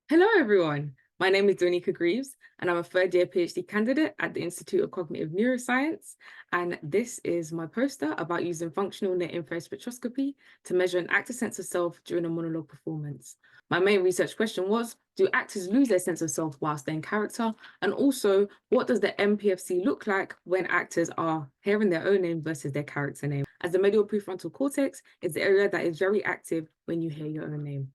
Hello, everyone. My name is Dwaynica Greaves, and I'm a third-year PhD candidate at the Institute of Cognitive Neuroscience. And this is my poster about using functional near-infrared spectroscopy to measure an actor's sense of self during a monologue performance. My main research question was, do actors lose their sense of self whilst they're in character? And also, what does the MPFC look like when actors are hearing their own name versus their character name? As the medial prefrontal cortex is the area that is very active when you hear your own name.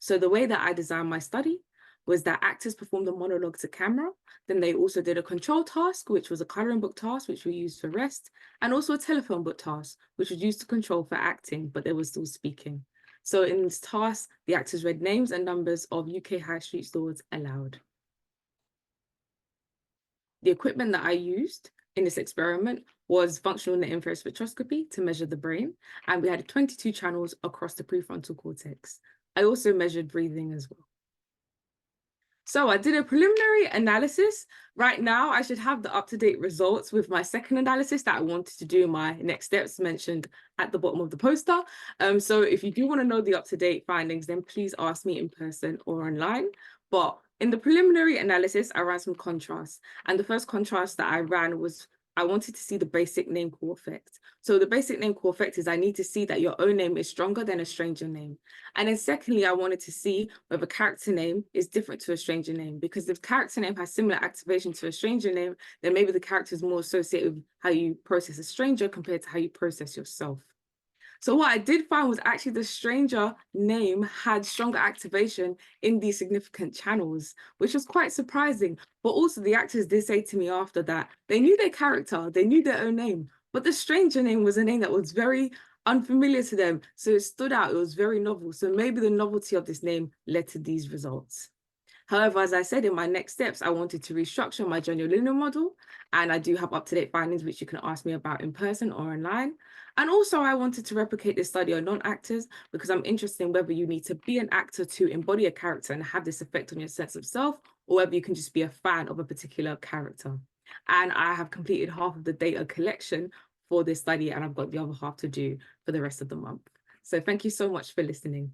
So the way that I designed my study was that actors performed a monologue to camera. Then they also did a control task, which was a coloring book task, which we used for rest, and also a telephone book task, which was used to control for acting, but they were still speaking. So in this task, the actors read names and numbers of UK high street stores aloud. The equipment that I used in this experiment was functional near-infrared spectroscopy to measure the brain, and we had 22 channels across the prefrontal cortex. I also measured breathing as well. So I did a preliminary analysis. Right now, I should have the up-to-date results with my second analysis that I wanted to do my next steps mentioned at the bottom of the poster. So if you do want to know the up-to-date findings, then please ask me in person or online. But in the preliminary analysis, I ran some contrasts. And the first contrast that I ran was I wanted to see the basic name core effect. So the basic name core effect is I need to see that your own name is stronger than a stranger name. And then secondly, I wanted to see whether character name is different to a stranger name, because if character name has similar activation to a stranger name, then maybe the character is more associated with how you process a stranger compared to how you process yourself. So what I did find was actually the stranger name had stronger activation in these significant channels, which was quite surprising. But also the actors did say to me after that, they knew their character, they knew their own name, but the stranger name was a name that was very unfamiliar to them. So it stood out, it was very novel. So maybe the novelty of this name led to these results. However, as I said, in my next steps, I wanted to restructure my general linear model, and I do have up-to-date findings which you can ask me about in person or online. And also I wanted to replicate this study on non-actors because I'm interested in whether you need to be an actor to embody a character and have this effect on your sense of self, or whether you can just be a fan of a particular character. And I have completed half of the data collection for this study, and I've got the other half to do for the rest of the month. So thank you so much for listening.